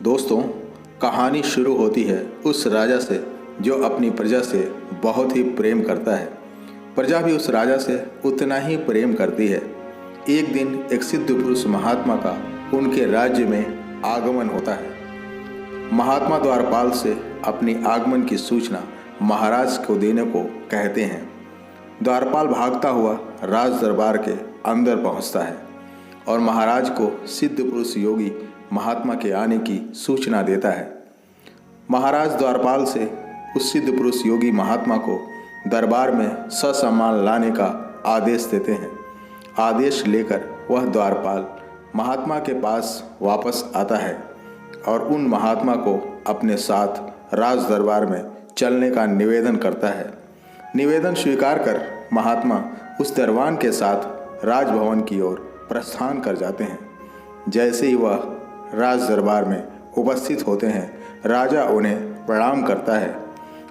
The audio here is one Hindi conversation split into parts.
दोस्तों, कहानी शुरू होती है उस राजा से जो अपनी प्रजा से बहुत ही प्रेम करता है। प्रजा भी उस राजा से उतना ही प्रेम करती है। एक दिन एक सिद्ध पुरुष महात्मा का उनके राज्य में आगमन होता है। महात्मा द्वारपाल से अपनी आगमन की सूचना महाराज को देने को कहते हैं। द्वारपाल भागता हुआ राज दरबार के अंदर पहुंचता है और महाराज को सिद्ध पुरुष योगी महात्मा के आने की सूचना देता है। महाराज द्वारपाल से उस सिद्ध पुरुष योगी महात्मा को दरबार में ससम्मान लाने का आदेश देते हैं। आदेश लेकर वह द्वारपाल महात्मा के पास वापस आता है और उन महात्मा को अपने साथ राज दरबार में चलने का निवेदन करता है। निवेदन स्वीकार कर महात्मा उस दरबान के साथ राजभवन की ओर प्रस्थान कर जाते हैं। जैसे ही वह राज दरबार में उपस्थित होते हैं, राजा उन्हें प्रणाम करता है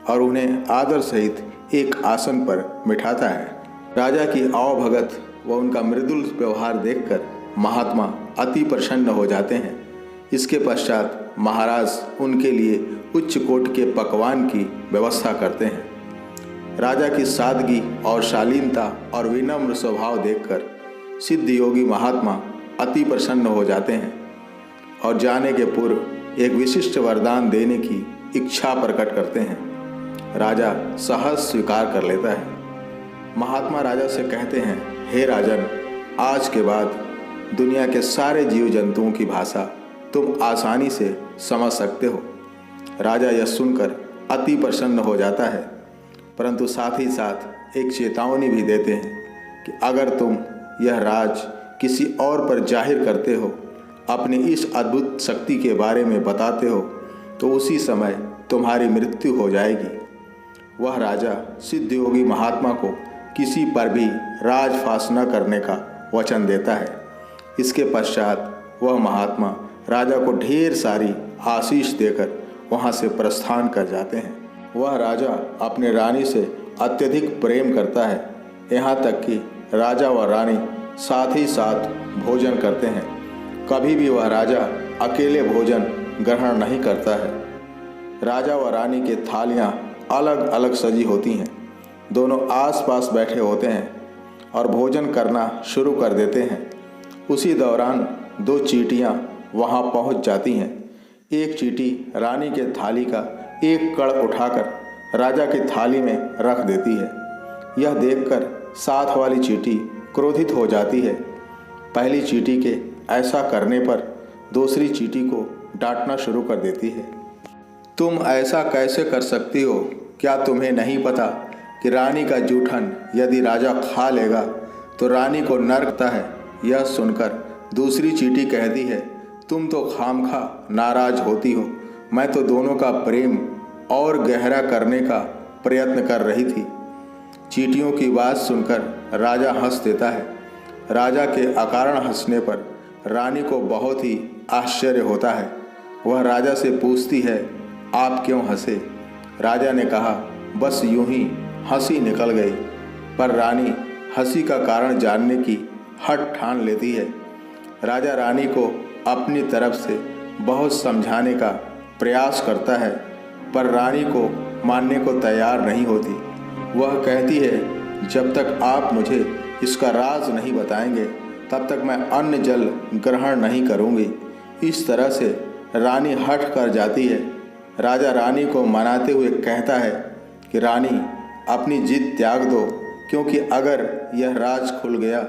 और उन्हें आदर सहित एक आसन पर बिठाता है। राजा की आवभगत व उनका मृदुल व्यवहार देखकर महात्मा अति प्रसन्न हो जाते हैं। इसके पश्चात महाराज उनके लिए उच्च कोटि के पकवान की व्यवस्था करते हैं। राजा की सादगी और शालीनता और विनम्र स्वभाव देखकर सिद्ध योगी महात्मा अति प्रसन्न हो जाते हैं और जाने के पूर्व एक विशिष्ट वरदान देने की इच्छा प्रकट करते हैं। राजा सहज स्वीकार कर लेता है। महात्मा राजा से कहते हैं, हे राजन, आज के बाद दुनिया के सारे जीव जंतुओं की भाषा तुम आसानी से समझ सकते हो। राजा यह सुनकर अति प्रसन्न हो जाता है, परंतु साथ ही साथ एक चेतावनी भी देते हैं कि अगर तुम यह राज किसी और पर जाहिर करते हो, अपनी इस अद्भुत शक्ति के बारे में बताते हो, तो उसी समय तुम्हारी मृत्यु हो जाएगी। वह राजा सिद्ध योगी महात्मा को किसी पर भी राजफास न करने का वचन देता है। इसके पश्चात वह महात्मा राजा को ढेर सारी आशीष देकर वहाँ से प्रस्थान कर जाते हैं। वह राजा अपने रानी से अत्यधिक प्रेम करता है, यहाँ तक कि राजा व रानी साथ ही साथ भोजन करते हैं। कभी भी वह राजा अकेले भोजन ग्रहण नहीं करता है। राजा व रानी के थालियाँ अलग अलग सजी होती हैं। दोनों आसपास बैठे होते हैं और भोजन करना शुरू कर देते हैं। उसी दौरान दो चींटियाँ वहाँ पहुँच जाती हैं। एक चींटी रानी के थाली का एक कण उठाकर राजा की थाली में रख देती है। यह देखकर साथ वाली चींटी क्रोधित हो जाती है। पहली चींटी के ऐसा करने पर दूसरी चींटी को डांटना शुरू कर देती है। तुम ऐसा कैसे कर सकती हो? क्या तुम्हें नहीं पता कि रानी का जूठन यदि राजा खा लेगा तो रानी को नरकता है? यह सुनकर दूसरी चींटी कहती है, तुम तो खामखा नाराज होती हो। मैं तो दोनों का प्रेम और गहरा करने का प्रयत्न कर रही थी। चींटियों की बात सुनकर राजा हंस देता है। राजा के अकारण हंसने पर रानी को बहुत ही आश्चर्य होता है। वह राजा से पूछती है, आप क्यों हंसे? राजा ने कहा, बस यूं ही हंसी निकल गई। पर रानी हंसी का कारण जानने की हठ ठान लेती है। राजा रानी को अपनी तरफ से बहुत समझाने का प्रयास करता है, पर रानी को मानने को तैयार नहीं होती। वह कहती है, जब तक आप मुझे इसका राज नहीं बताएंगे तब तक मैं अन्न जल ग्रहण नहीं करूंगी। इस तरह से रानी हट कर जाती है। राजा रानी को मनाते हुए कहता है कि रानी, अपनी जिद त्याग दो, क्योंकि अगर यह राज खुल गया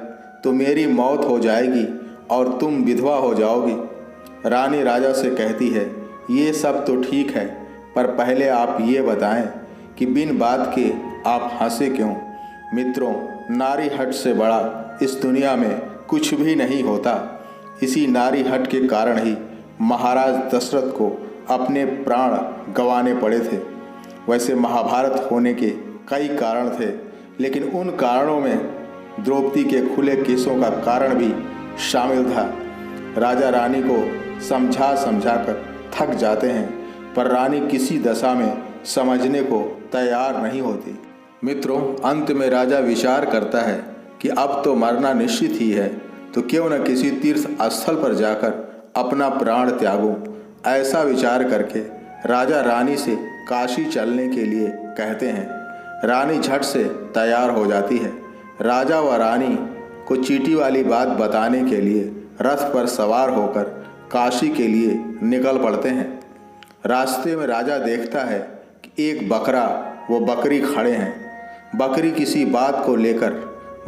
तो मेरी मौत हो जाएगी और तुम विधवा हो जाओगी। रानी राजा से कहती है, ये सब तो ठीक है, पर पहले आप ये बताएं कि बिन बात के आप हंसे क्यों? मित्रों, नारी हट से बड़ा इस दुनिया में कुछ भी नहीं होता। इसी नारी हट के कारण ही महाराज दशरथ को अपने प्राण गंवाने पड़े थे। वैसे महाभारत होने के कई कारण थे, लेकिन उन कारणों में द्रौपदी के खुले केसों का कारण भी शामिल था। राजा रानी को समझा कर थक जाते हैं, पर रानी किसी दशा में समझने को तैयार नहीं होती। मित्रों, अंत में राजा विचार करता है कि अब तो मरना निश्चित ही है, तो क्यों न किसी तीर्थ स्थल पर जाकर अपना प्राण त्यागूं। ऐसा विचार करके राजा रानी से काशी चलने के लिए कहते हैं। रानी झट से तैयार हो जाती है। राजा व रानी को चींटी वाली बात बताने के लिए रथ पर सवार होकर काशी के लिए निकल पड़ते हैं। रास्ते में राजा देखता है कि एक बकरा व बकरी खड़े हैं। बकरी किसी बात को लेकर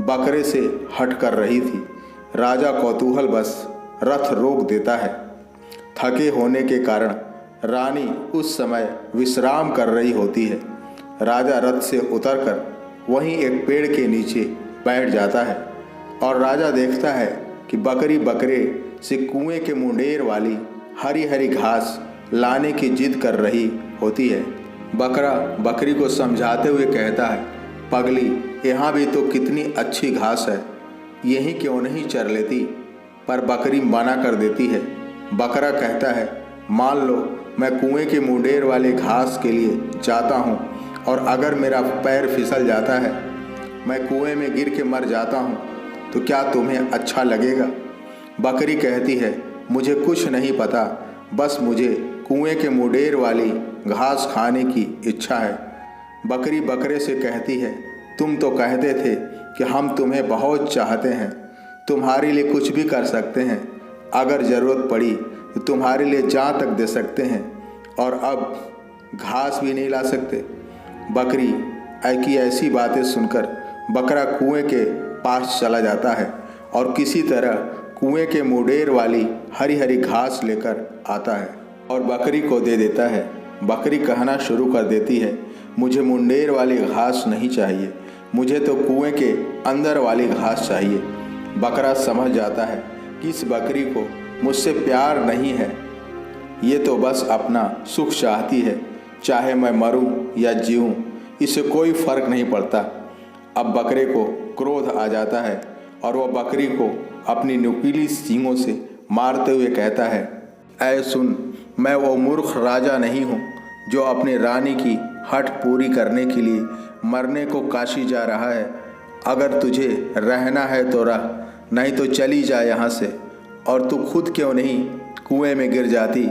बकरे से हट कर रही थी। राजा कौतूहल बस रथ रोक देता है। थके होने के कारण रानी उस समय विश्राम कर रही होती है। राजा रथ से उतरकर वहीं एक पेड़ के नीचे बैठ जाता है और राजा देखता है कि बकरी बकरे से कुएं के मुंडेर वाली हरी हरी घास लाने की जिद कर रही होती है। बकरा बकरी को समझाते हुए कहता है, पगली, यहाँ भी तो कितनी अच्छी घास है, यहीं क्यों नहीं चर लेती? पर बकरी मना कर देती है। बकरा कहता है, मान लो मैं कुएं के मुंडेर वाले घास के लिए जाता हूँ और अगर मेरा पैर फिसल जाता है, मैं कुएं में गिर के मर जाता हूँ, तो क्या तुम्हें अच्छा लगेगा? बकरी कहती है, मुझे कुछ नहीं पता, बस मुझे कुएं के मुंडेर वाली घास खाने की इच्छा है। बकरी बकरे से कहती है, तुम तो कहते थे कि हम तुम्हें बहुत चाहते हैं, तुम्हारे लिए कुछ भी कर सकते हैं, अगर ज़रूरत पड़ी तो तुम्हारे लिए जान तक दे सकते हैं, और अब घास भी नहीं ला सकते। बकरी की ऐसी बातें सुनकर बकरा कुएं के पास चला जाता है और किसी तरह कुएं के मुंडेर वाली हरी हरी घास लेकर आता है और बकरी को दे देता है। बकरी कहना शुरू कर देती है, मुझे मुंडेर वाली घास नहीं चाहिए, मुझे तो कुएं के अंदर वाली घास चाहिए। बकरा समझ जाता है कि इस बकरी को मुझसे प्यार नहीं है, ये तो बस अपना सुख चाहती है, चाहे मैं मरूं या जीऊं, इससे कोई फर्क नहीं पड़ता। अब बकरे को क्रोध आ जाता है और वह बकरी को अपनी नुकीली सींगों से मारते हुए कहता है, ऐ सुन, मैं वो मूर्ख राजा नहीं हूँ जो अपनी रानी की हठ पूरी करने के लिए मरने को काशी जा रहा है। अगर तुझे रहना है तो रह, नहीं तो चली जा यहाँ से। और तू खुद क्यों नहीं कुएं में गिर जाती,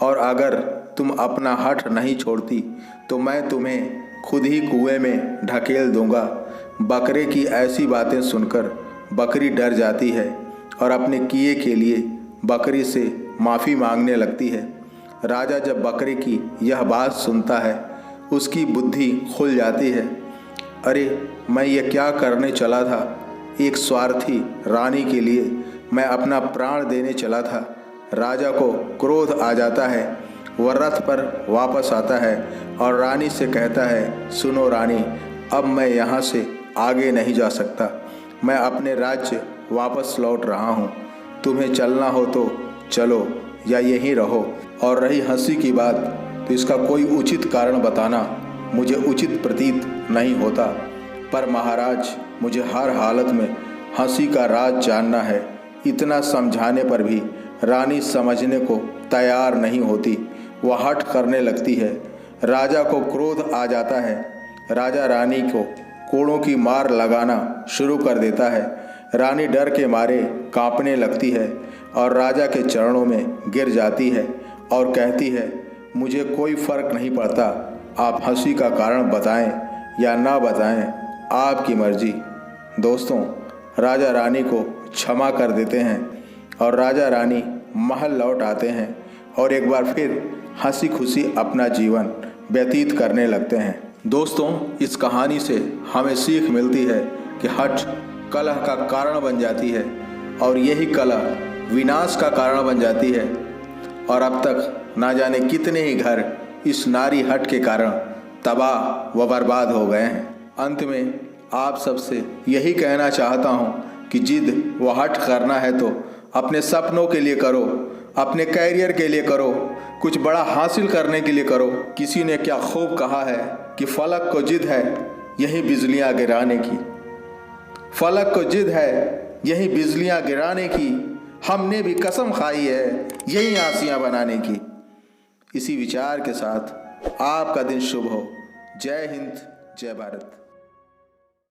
और अगर तुम अपना हठ नहीं छोड़ती तो मैं तुम्हें खुद ही कुएं में ढकेल दूंगा। बकरे की ऐसी बातें सुनकर बकरी डर जाती है और अपने किए के लिए बकरी से माफ़ी मांगने लगती है। राजा जब बकरे की यह बात सुनता है, उसकी बुद्धि खुल जाती है। अरे, मैं ये क्या करने चला था? एक स्वार्थी रानी के लिए मैं अपना प्राण देने चला था। राजा को क्रोध आ जाता है। वह रथ पर वापस आता है और रानी से कहता है, सुनो रानी, अब मैं यहाँ से आगे नहीं जा सकता, मैं अपने राज्य वापस लौट रहा हूँ। तुम्हें चलना हो तो चलो या यहीं रहो। और रही हंसी की बात, तो इसका कोई उचित कारण बताना मुझे उचित प्रतीत नहीं होता, पर महाराज, मुझे हर हालत में हंसी का राज जानना है। इतना समझाने पर भी रानी समझने को तैयार नहीं होती। वह हठ करने लगती है। राजा को क्रोध आ जाता है। राजा रानी को कोड़ों की मार लगाना शुरू कर देता है। रानी डर के मारे कांपने लगती है और राजा के चरणों में गिर जाती है और कहती है, मुझे कोई फर्क नहीं पड़ता, आप हंसी का कारण बताएं या ना बताएं, आपकी मर्जी। दोस्तों, राजा रानी को क्षमा कर देते हैं और राजा रानी महल लौट आते हैं और एक बार फिर हंसी खुशी अपना जीवन व्यतीत करने लगते हैं। दोस्तों, इस कहानी से हमें सीख मिलती है कि हठ कलह का कारण बन जाती है और यही कलह विनाश का कारण बन जाती है। और अब तक ना जाने कितने ही घर इस नारी हठ के कारण तबाह व बर्बाद हो गए हैं। अंत में आप सबसे यही कहना चाहता हूँ कि जिद व हठ करना है तो अपने सपनों के लिए करो, अपने कैरियर के लिए करो, कुछ बड़ा हासिल करने के लिए करो। किसी ने क्या खूब कहा है कि फलक को जिद है यही बिजलियां गिराने की, फलक को जिद है यही बिजलियां गिराने की, हमने भी कसम खाई है यही आसियां बनाने की। इसी विचार के साथ आपका दिन शुभ हो। जय हिंद, जय भारत।